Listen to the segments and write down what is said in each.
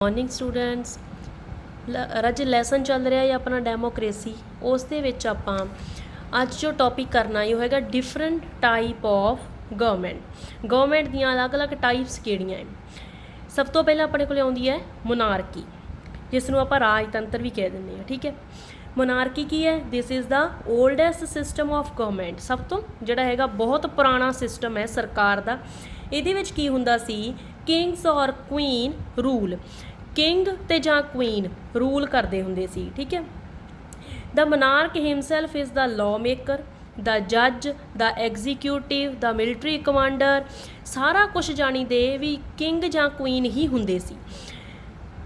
Morning students ਅੱਜ lesson ਚੱਲ ਰਿਹਾ ਹੈ ਆਪਣਾ ਡੈਮੋਕ੍ਰੇਸੀ। ਉਸ ਦੇ ਵਿੱਚ ਆਪਾਂ ਅੱਜ ਜੋ ਟੌਪਿਕ ਕਰਨਾ ਹੈ ਉਹ ਹੈਗਾ ਡਿਫਰੈਂਟ ਟਾਈਪ ਆਫ ਗਵਰਨਮੈਂਟ ਦੀਆਂ ਅਲੱਗ-ਅਲੱਗ ਟਾਈਪਸ ਕਿਹੜੀਆਂ ਹੈ। ਸਭ ਤੋਂ ਪਹਿਲਾਂ ਆਪਣੇ ਕੋਲ ਆਉਂਦੀ ਹੈ ਮੋਨਾਰਕੀ, ਜਿਸ ਨੂੰ ਆਪਾਂ ਰਾਜਤੰਤਰ ਵੀ ਕਹਿ ਦਿੰਦੇ ਹਾਂ। ਠੀਕ ਹੈ, ਮੋਨਾਰਕੀ ਕੀ ਹੈ? This is the oldest system of government. ਸਭ ਤੋਂ ਜਿਹੜਾ ਹੈਗਾ ਬਹੁਤ ਪੁਰਾਣਾ ਸਿਸਟਮ ਹੈ ਸਰਕਾਰ ਦਾ। ਇਹਦੇ ਵਿੱਚ ਕੀ ਹੁੰਦਾ ਸੀ? ਕਿੰਗਸ ਔਰ ਕੁਈਨ ਰੂਲ, ਕਿੰਗ ਤੇ ਜਾਂ ਕੁਈਨ ਰੂਲ ਕਰਦੇ ਹੁੰਦੇ ਸੀ। ਠੀਕ ਹੈ, the monarch himself is the law maker, the ਜੱਜ, the executive, the military commander. ਸਾਰਾ ਕੁਛ ਜਾਣੀ ਦੇ ਵੀ ਕਿੰਗ ਜਾਂ ਕੁਈਨ ਹੀ ਹੁੰਦੇ ਸੀ।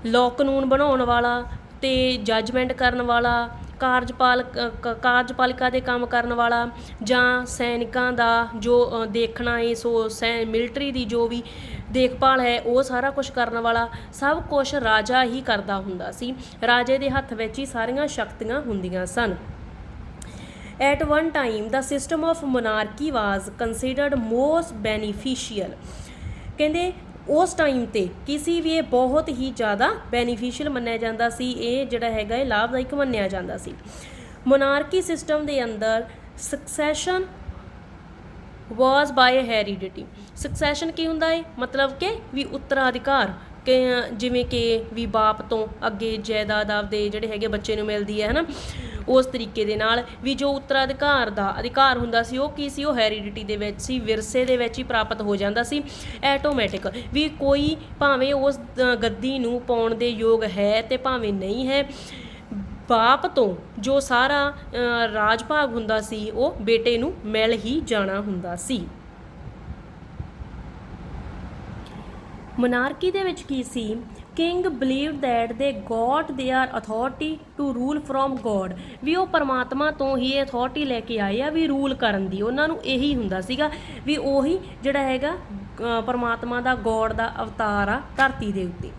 ਲਾਅ ਕਾਨੂੰਨ ਬਣਾਉਣ ਵਾਲਾ ਤੇ ਜੱਜਮੈਂਟ ਕਰਨ ਵਾਲਾ, ਕਾਰਜਪਾਲਿਕਾ ਦੇ ਕੰਮ ਕਰਨ ਵਾਲਾ, ਜਾਂ ਸੈਨਿਕਾਂ ਦਾ ਜੋ ਦੇਖਣਾ ਹੈ, ਸੋ ਮਿਲਟਰੀ ਦੀ ਜੋ ਵੀ ਦੇਖਭਾਲ ਹੈ ਉਹ ਸਾਰਾ ਕੁਛ ਕਰਨ ਵਾਲਾ, ਸਭ ਕੁਛ ਰਾਜਾ ਹੀ ਕਰਦਾ ਹੁੰਦਾ ਸੀ। ਰਾਜੇ ਦੇ ਹੱਥ ਵਿੱਚ ਹੀ ਸਾਰੀਆਂ ਸ਼ਕਤੀਆਂ ਹੁੰਦੀਆਂ ਸਨ। At one time the system of monarchy was considered most beneficial. ਕਹਿੰਦੇ ਉਸ ਟਾਈਮ 'ਤੇ ਕਿਸੇ ਵੀ ਇਹ ਬਹੁਤ ਹੀ ਜ਼ਿਆਦਾ ਬੈਨੀਫੀਸ਼ੀਅਲ ਮੰਨਿਆ ਜਾਂਦਾ ਸੀ। ਇਹ ਜਿਹੜਾ ਹੈਗਾ ਇਹ ਲਾਭਦਾਇਕ ਮੰਨਿਆ ਜਾਂਦਾ ਸੀ। ਮੋਨਾਰਕੀ ਸਿਸਟਮ ਦੇ ਅੰਦਰ ਸਕਸੈਸ਼ਨ ਵਾਜ਼ ਬਾਏ ਹੈਰੀਡਿਟੀ। ਸਕਸੈਸ਼ਨ ਕੀ ਹੁੰਦਾ ਹੈ? ਮਤਲਬ ਕਿ ਵੀ ਉੱਤਰਾਧਿਕਾਰ, ਕਿ ਜਿਵੇਂ ਕਿ ਵੀ ਬਾਪ ਤੋਂ ਅੱਗੇ ਜਾਇਦਾਦ ਆਪਦੇ ਜਿਹੜੇ ਹੈਗੇ ਬੱਚੇ ਨੂੰ ਮਿਲਦੀ ਹੈ, ਹੈ ਨਾ। ਉਸ ਤਰੀਕੇ ਦੇ ਨਾਲ ਵੀ ਜੋ ਉੱਤਰਾਧਿਕਾਰ ਦਾ ਅਧਿਕਾਰ ਹੁੰਦਾ ਸੀ ਉਹ ਕੀ ਸੀ? ਉਹ ਹੈਰੀਡਿਟੀ ਦੇ ਵਿੱਚ ਸੀ, ਵਿਰਸੇ ਦੇ ਵਿੱਚ ਹੀ ਪ੍ਰਾਪਤ ਹੋ ਜਾਂਦਾ ਸੀ। ਐਟੋਮੈਟਿਕ ਵੀ ਕੋਈ ਭਾਵੇਂ ਉਸ ਗੱਦੀ ਨੂੰ ਪਾਉਣ ਦੇ ਯੋਗ ਹੈ ਤੇ ਭਾਵੇਂ ਨਹੀਂ ਹੈ, ਬਾਪ ਤੋਂ ਜੋ ਸਾਰਾ ਰਾਜ ਭਾਗ ਹੁੰਦਾ ਸੀ ਉਹ ਬੇਟੇ ਨੂੰ ਮਿਲ ਹੀ ਜਾਣਾ ਹੁੰਦਾ ਸੀ। ਮੋਨਾਰਕੀ ਦੇ ਵਿੱਚ ਕੀ ਸੀ? King believed that they got their authority to rule from God. ਵੀ ਉਹ ਪਰਮਾਤਮਾ ਤੋਂ ਹੀ ਅਥੋਰਟੀ ਲੈ ਕੇ ਆਏ ਆ ਵੀ ਰੂਲ ਕਰਨ ਦੀ। ਉਹਨਾਂ ਨੂੰ ਇਹੀ ਹੁੰਦਾ ਸੀਗਾ ਵੀ ਉਹੀ ਜਿਹੜਾ ਹੈਗਾ ਪਰਮਾਤਮਾ ਦਾ, ਗੋਡ ਦਾ ਅਵਤਾਰ ਆ ਧਰਤੀ ਦੇ ਉੱਤੇ।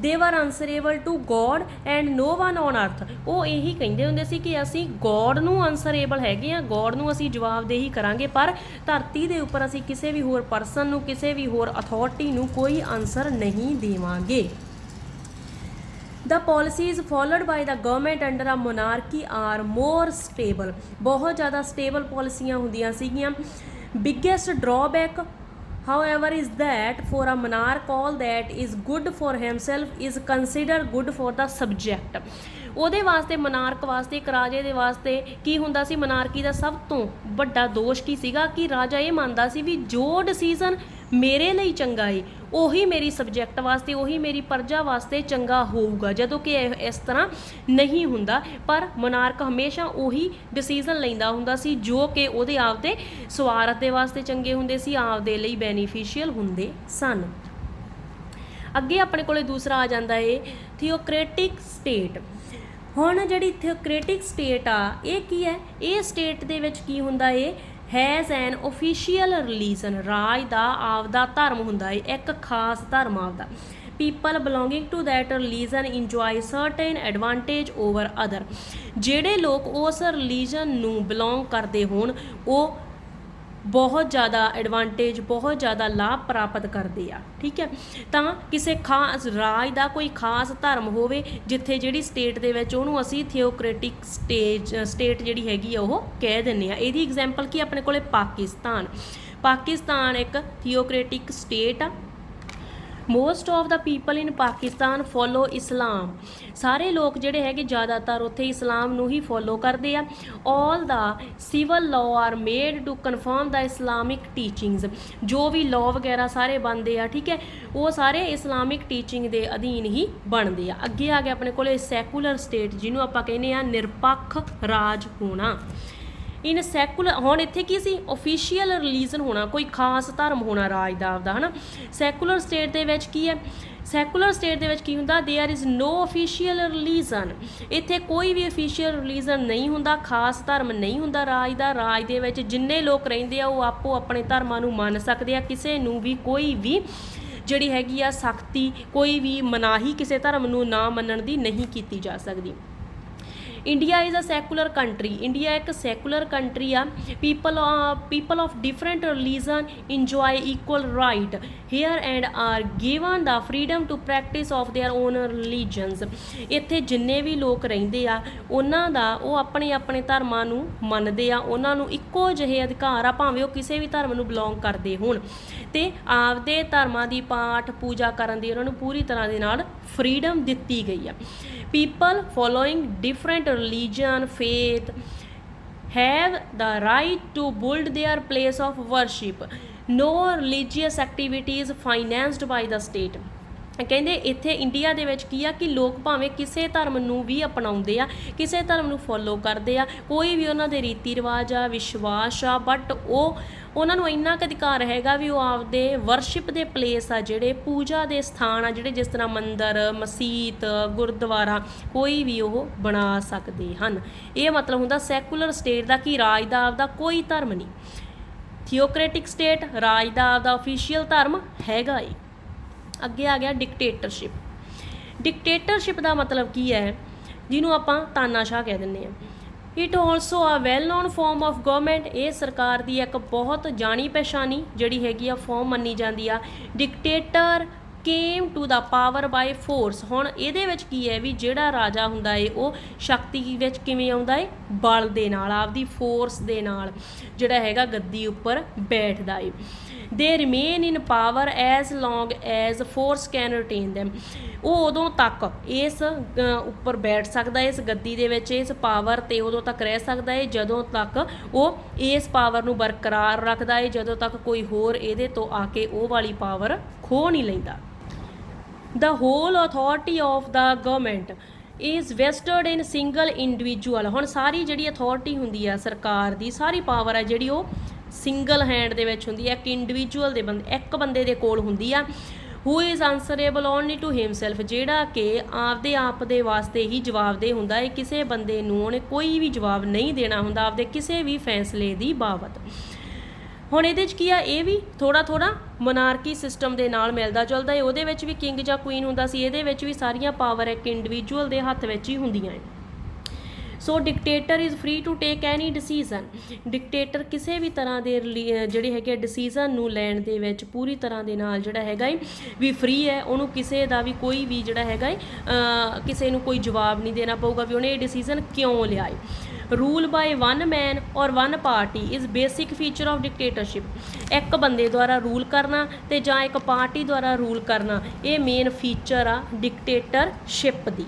They were answerable to God and no one on earth. ਉਹ ਇਹੀ ਕਹਿੰਦੇ ਹੁੰਦੇ ਸੀ ਕਿ ਅਸੀਂ ਗੋਡ ਨੂੰ ਆਨਸਰੇਬਲ ਹੈਗੇ ਆ, ਗੋਡ ਨੂੰ ਅਸੀਂ ਜਵਾਬਦੇਹੀ ਕਰਾਂਗੇ, ਪਰ ਧਰਤੀ ਦੇ ਉੱਪਰ ਅਸੀਂ ਕਿਸੇ ਵੀ ਹੋਰ ਪਰਸਨ ਨੂੰ, ਕਿਸੇ ਵੀ ਹੋਰ ਅਥੋਰਟੀ ਨੂੰ ਕੋਈ ਆਨਸਰ ਨਹੀਂ ਦੇਵਾਂਗੇ। The policies followed by the government under a monarchy are more stable। ਬਹੁਤ ਜ਼ਿਆਦਾ ਸਟੇਬਲ ਪੋਲਿਸੀਆਂ ਹੁੰਦੀਆਂ ਸੀਗੀਆਂ। Biggest drawback however is that for a monarch all that is good for himself is considered good for the subject। ਉਹਦੇ ਵਾਸਤੇ, ਮਨਾਰਕ ਵਾਸਤੇ, ਇੱਕ ਰਾਜੇ ਦੇ ਵਾਸਤੇ ਕੀ ਹੁੰਦਾ ਸੀ? ਮਨਾਰਕੀ ਦਾ ਸਭ ਤੋਂ ਵੱਡਾ ਦੋਸ਼ ਕੀ ਸੀਗਾ ਕਿ ਰਾਜਾ ਇਹ ਮੰਨਦਾ ਸੀ ਵੀ ਜੋ ਡਿਸੀਜ਼ਨ ਮੇਰੇ ਲਈ ਚੰਗਾ ਏ ਉਹੀ ਮੇਰੀ ਸਬਜੈਕਟ ਵਾਸਤੇ, ਉਹੀ ਮੇਰੀ ਪ੍ਰਜਾ ਵਾਸਤੇ ਚੰਗਾ ਹੋਊਗਾ, ਜਦੋਂ ਕਿ ਇਸ ਤਰ੍ਹਾਂ ਨਹੀਂ ਹੁੰਦਾ। ਪਰ ਮੋਨਾਰਕ ਹਮੇਸ਼ਾ ਉਹੀ ਡਿਸੀਜ਼ਨ ਲੈਂਦਾ ਹੁੰਦਾ ਸੀ ਜੋ ਕਿ ਉਹਦੇ ਆਪਦੇ ਸਵਾਰਥ ਦੇ ਵਾਸਤੇ ਚੰਗੇ ਹੁੰਦੇ ਸੀ, ਆਪਦੇ ਲਈ ਬੈਨੀਫੀਸ਼ੀਅਲ ਹੁੰਦੇ ਸਨ। ਅੱਗੇ ਆਪਣੇ ਕੋਲੇ ਦੂਸਰਾ ਆ ਜਾਂਦਾ ਏ ਥਿਓਕ੍ਰੇਟਿਕ ਸਟੇਟ। ਹੁਣ ਜਿਹੜੀ ਥਿਓਕ੍ਰੇਟਿਕ ਸਟੇਟ ਆ ਇਹ ਕੀ ਹੈ? ਇਹ ਸਟੇਟ ਦੇ ਵਿੱਚ ਕੀ ਹੁੰਦਾ ਏ? Has an official religion. ਰਾਜ ਦਾ ਆਪਦਾ ਧਰਮ ਹੁੰਦਾ ਏ, ਇੱਕ ਖਾਸ ਧਰਮ ਆਪਦਾ। People belonging to that religion enjoy certain advantage over other. ਜਿਹੜੇ ਲੋਕ ਉਸ ਰਿਲੀਜਨ ਨੂੰ ਬਿਲੋਂਗ ਕਰਦੇ ਹੋਣ ਉਹ ਬਹੁਤ ਜ਼ਿਆਦਾ ਐਡਵਾਂਟੇਜ, ਬਹੁਤ ਜ਼ਿਆਦਾ ਲਾਭ ਪ੍ਰਾਪਤ ਕਰਦੇ ਆ। ਠੀਕ ਹੈ, ਤਾਂ ਕਿਸੇ ਖਾਸ ਰਾਜ ਦਾ ਕੋਈ ਖਾਸ ਧਰਮ ਹੋਵੇ ਜਿੱਥੇ ਜਿਹੜੀ ਸਟੇਟ ਦੇ ਵਿੱਚ, ਉਹਨੂੰ ਅਸੀਂ ਥਿਓਕ੍ਰੇਟਿਕ ਸਟੇਟ ਜਿਹੜੀ ਹੈਗੀ ਆ ਉਹ ਕਹਿ ਦਿੰਦੇ ਆ। ਇਹਦੀ ਐਗਜ਼ਾਮਪਲ ਕੀ ਆਪਣੇ ਕੋਲੇ? ਪਾਕਿਸਤਾਨ ਇੱਕ ਥਿਓਕ੍ਰੇਟਿਕ ਸਟੇਟ ਆ। Most of the people in Pakistan follow Islam. ਸਾਰੇ ਲੋਕ ਜਿਹੜੇ ਹੈਗੇ ਜ਼ਿਆਦਾਤਰ ਉੱਥੇ ਇਸਲਾਮ ਨੂੰ ਹੀ ਫੋਲੋ ਕਰਦੇ ਆ। All the civil law are made to confirm the Islamic teachings. ਜੋ ਵੀ ਲਾਅ ਵਗੈਰਾ ਸਾਰੇ ਬਣਦੇ ਆ, ਠੀਕ ਹੈ, ਉਹ ਸਾਰੇ ਇਸਲਾਮਿਕ ਟੀਚਿੰਗ ਦੇ ਅਧੀਨ ਹੀ ਬਣਦੇ ਆ। ਅੱਗੇ ਆ ਗਿਆ ਆਪਣੇ ਕੋਲੇ ਸੈਕੂਲਰ ਸਟੇਟ, ਜਿਹਨੂੰ ਆਪਾਂ ਕਹਿੰਦੇ ਆ ਨਿਰਪੱਖ ਰਾਜ ਹੋਣਾ। ਇਨ ਸੈਕੂਲਰ, ਹੁਣ ਇੱਥੇ ਕੀ ਸੀ? ਓਫੀਸ਼ੀਅਲ ਰਿਲੀਜਨ ਹੋਣਾ, ਕੋਈ ਖਾਸ ਧਰਮ ਹੋਣਾ ਰਾਜ ਦਾ ਆਪਦਾ, ਹੈ ਨਾ। ਸੈਕੂਲਰ ਸਟੇਟ ਦੇ ਵਿੱਚ ਕੀ ਹੈ? ਸੈਕੂਲਰ ਸਟੇਟ ਦੇ ਵਿੱਚ ਕੀ ਹੁੰਦਾ? There is no official religion. ਇੱਥੇ ਕੋਈ ਵੀ ਓਫੀਸ਼ੀਅਲ ਰਿਲੀਜਨ ਨਹੀਂ ਹੁੰਦਾ, ਖਾਸ ਧਰਮ ਨਹੀਂ ਹੁੰਦਾ ਰਾਜ ਦਾ। ਰਾਜ ਦੇ ਵਿੱਚ ਜਿੰਨੇ ਲੋਕ ਰਹਿੰਦੇ ਆ ਉਹ ਆਪੋ ਆਪਣੇ ਧਰਮਾਂ ਨੂੰ ਮੰਨ ਸਕਦੇ ਆ। ਕਿਸੇ ਨੂੰ ਵੀ ਕੋਈ ਵੀ ਜਿਹੜੀ ਹੈਗੀ ਆ ਸਖਤੀ, ਕੋਈ ਵੀ ਮਨਾਹੀ ਕਿਸੇ ਧਰਮ ਨੂੰ ਨਾ ਮੰਨਣ ਦੀ ਨਹੀਂ ਕੀਤੀ ਜਾ ਸਕਦੀ। India is a secular country, India ਇੱਕ ਸੈਕੂਲਰ ਕੰਟਰੀ ਆ। People of different religion enjoy equal right here and are given the freedom to practice of their own religions. ਇੱਥੇ ਜਿੰਨੇ ਵੀ ਲੋਕ ਰਹਿੰਦੇ ਆ ਉਹਨਾਂ ਦਾ ਉਹ ਆਪਣੇ ਆਪਣੇ ਧਰਮਾਂ ਨੂੰ ਮੰਨਦੇ ਆ, ਉਹਨਾਂ ਨੂੰ ਇੱਕੋ ਜਿਹੇ ਅਧਿਕਾਰ ਆ ਭਾਵੇਂ ਉਹ ਕਿਸੇ ਵੀ ਧਰਮ ਨੂੰ ਬਿਲੋਂਗ ਕਰਦੇ ਹੋਣ, ਅਤੇ ਆਪਦੇ ਧਰਮਾਂ ਦੀ ਪਾਠ ਪੂਜਾ ਕਰਨ ਦੀ ਉਹਨਾਂ ਨੂੰ ਪੂਰੀ ਤਰ੍ਹਾਂ ਦੇ ਨਾਲ ਫਰੀडम ਦਿੱਤੀ ਗਈ ਆ। People following different religion faith have the right to build their place of worship. No religious activity is financed by the state. ਕਹਿੰਦੇ ਇੱਥੇ ਇੰਡੀਆ ਦੇ ਵਿੱਚ ਕੀ ਆ ਕਿ ਲੋਕ ਭਾਵੇਂ ਕਿਸੇ ਧਰਮ ਨੂੰ ਵੀ ਅਪਣਾਉਂਦੇ ਆ, ਕਿਸੇ ਧਰਮ ਨੂੰ ਫੋਲੋ ਕਰਦੇ ਆ, ਕੋਈ ਵੀ ਉਹਨਾਂ ਦੇ ਰੀਤੀ ਰਿਵਾਜ ਆ, ਵਿਸ਼ਵਾਸ ਆ, ਬਟ ਉਹਨਾਂ ਨੂੰ ਇੰਨਾ ਕੁ ਅਧਿਕਾਰ ਹੈਗਾ ਵੀ ਉਹ ਆਪਦੇ ਵਰਸ਼ਿਪ ਦੇ ਪਲੇਸ ਆ, ਜਿਹੜੇ ਪੂਜਾ ਦੇ ਸਥਾਨ ਆ, ਜਿਹੜੇ ਜਿਸ ਤਰ੍ਹਾਂ ਮੰਦਰ, ਮਸੀਤ, ਗੁਰਦੁਆਰਾ ਕੋਈ ਵੀ ਉਹ ਬਣਾ ਸਕਦੇ ਹਨ। ਇਹ ਮਤਲਬ ਹੁੰਦਾ ਸੈਕੂਲਰ ਸਟੇਟ ਦਾ ਕਿ ਰਾਜ ਦਾ ਆਪਦਾ ਕੋਈ ਧਰਮ ਨਹੀਂ। ਥਿਓਕ੍ਰੈਟਿਕ ਸਟੇਟ, ਰਾਜ ਦਾ ਆਪਦਾ ਅਫੀਸ਼ੀਅਲ ਧਰਮ ਹੈਗਾ ਏ। ਅੱਗੇ ਆ ਗਿਆ ਡਿਕਟੇਟਰਸ਼ਿਪ। ਡਿਕਟੇਟਰਸ਼ਿਪ ਦਾ ਮਤਲਬ ਕੀ ਹੈ, ਜਿਹਨੂੰ ਆਪਾਂ ਤਾਨਾਸ਼ਾਹ ਕਹਿ ਦਿੰਦੇ ਹਾਂ। ਇਟ ਆਲਸੋ ਆ well non farm of government, ਇਹ ਸਰਕਾਰ ਦੀ ਇੱਕ ਬਹੁਤ ਜਾਣੀ ਪਛਾਣੀ ਜਿਹੜੀ ਹੈਗੀ ਆ ਫਾਰਮ ਮੰਨੀ ਜਾਂਦੀ ਆ। Dictator came to the power by force. ਹੁਣ ਇਹਦੇ ਵਿੱਚ ਕੀ ਹੈ ਵੀ ਜਿਹੜਾ ਰਾਜਾ ਹੁੰਦਾ ਏ ਉਹ ਸ਼ਕਤੀ ਵਿੱਚ ਕਿਵੇਂ ਆਉਂਦਾ ਏ, ਬਲ ਦੇ ਨਾਲ, ਆਪਦੀ ਫੋਰਸ ਦੇ ਨਾਲ ਜਿਹੜਾ ਹੈਗਾ ਗੱਦੀ ਉੱਪਰ ਬੈਠਦਾ ਏ। ਦੇ remain in power as long as force can retain them. ਉਹ ਉਦੋਂ ਤੱਕ ਇਸ ਉੱਪਰ ਬੈਠ ਸਕਦਾ, ਇਸ ਗੱਦੀ ਦੇ ਵਿੱਚ, ਇਸ ਪਾਵਰ 'ਤੇ ਉਦੋਂ ਤੱਕ ਰਹਿ ਸਕਦਾ ਹੈ ਜਦੋਂ ਤੱਕ ਉਹ ਇਸ ਪਾਵਰ ਨੂੰ ਬਰਕਰਾਰ ਰੱਖਦਾ ਹੈ, ਜਦੋਂ ਤੱਕ ਕੋਈ ਹੋਰ ਇਹਦੇ ਤੋਂ ਆ ਕੇ ਉਹ ਵਾਲੀ ਪਾਵਰ ਖੋਹ ਨਹੀਂ ਲੈਂਦਾ। The whole authority of the government is vested in single individual। ਹੁਣ ਸਾਰੀ ਜਿਹੜੀ ਅਥਾਰਟੀ ਹੁੰਦੀ ਆ ਸਰਕਾਰ ਦੀ, ਸਾਰੀ ਪਾਵਰ ਹੈ ਜਿਹੜੀ ਉਹ ਸਿੰਗਲ ਹੈਂਡ ਦੇ ਵਿੱਚ ਹੁੰਦੀ ਹੈ, ਇੱਕ ਇੰਡੀਵਿਜੂਅਲ ਦੇ ਇੱਕ ਬੰਦੇ ਦੇ ਕੋਲ ਹੁੰਦੀ ਆ। Who is answerable only to himself, ਜਿਹੜਾ ਕਿ ਆਪਦੇ ਆਪ ਦੇ ਵਾਸਤੇ ਹੀ ਜਵਾਬਦੇਹ ਹੁੰਦਾ ਹੈ, ਕਿਸੇ ਬੰਦੇ ਨੂੰ ਉਹਨੇ ਕੋਈ ਵੀ ਜਵਾਬ ਨਹੀਂ ਦੇਣਾ ਹੁੰਦਾ ਆਪਦੇ ਕਿਸੇ ਵੀ ਫੈਸਲੇ ਦੀ ਬਾਬਤ। ਹੁਣ ਇਹਦੇ 'ਚ ਕੀ ਆ, ਇਹ ਵੀ ਥੋੜ੍ਹਾ ਥੋੜ੍ਹਾ ਮੋਨਾਰਕੀ ਸਿਸਟਮ ਦੇ ਨਾਲ ਮਿਲਦਾ ਜੁਲਦਾ ਹੈ। ਉਹਦੇ ਵਿੱਚ ਵੀ ਕਿੰਗ ਜਾਂ ਕੁਈਨ ਹੁੰਦਾ ਸੀ, ਇਹਦੇ ਵਿੱਚ ਵੀ ਸਾਰੀਆਂ ਪਾਵਰ ਇੱਕ ਇੰਡੀਵਿਜੂਅਲ ਦੇ ਹੱਥ ਵਿੱਚ ਹੀ ਹੁੰਦੀਆਂ ਹੈ। So dictator is free to take any decision. Dictator ਕਿਸੇ ਵੀ ਤਰ੍ਹਾਂ ਦੇ ਜਿਹੜੇ ਹੈਗੇ ਡਿਸੀਜ਼ਨ ਨੂੰ ਲੈਣ ਦੇ ਵਿੱਚ ਪੂਰੀ ਤਰ੍ਹਾਂ ਦੇ ਨਾਲ ਜਿਹੜਾ ਹੈਗਾ ਏ ਵੀ ਫਰੀ ਹੈ। ਉਹਨੂੰ ਕਿਸੇ ਦਾ ਵੀ ਕੋਈ ਵੀ ਜਿਹੜਾ ਹੈਗਾ ਏ ਕਿਸੇ ਨੂੰ ਕੋਈ ਜਵਾਬ ਨਹੀਂ ਦੇਣਾ ਪਊਗਾ ਵੀ ਉਹਨੇ ਇਹ ਡਿਸੀਜ਼ਨ ਕਿਉਂ ਲਿਆ ਏ। ਰੂਲ ਬਾਈ ਵਨ ਮੈਨ ਔਰ one party is basic feature of dictatorship. ਇੱਕ ਬੰਦੇ ਦੁਆਰਾ ਰੂਲ ਕਰਨਾ ਅਤੇ ਜਾਂ ਇੱਕ ਪਾਰਟੀ ਦੁਆਰਾ ਰੂਲ ਕਰਨਾ, ਇਹ ਮੇਨ ਫੀਚਰ ਆ ਡਿਕਟੇਟਰਸ਼ਿਪ ਦੀ।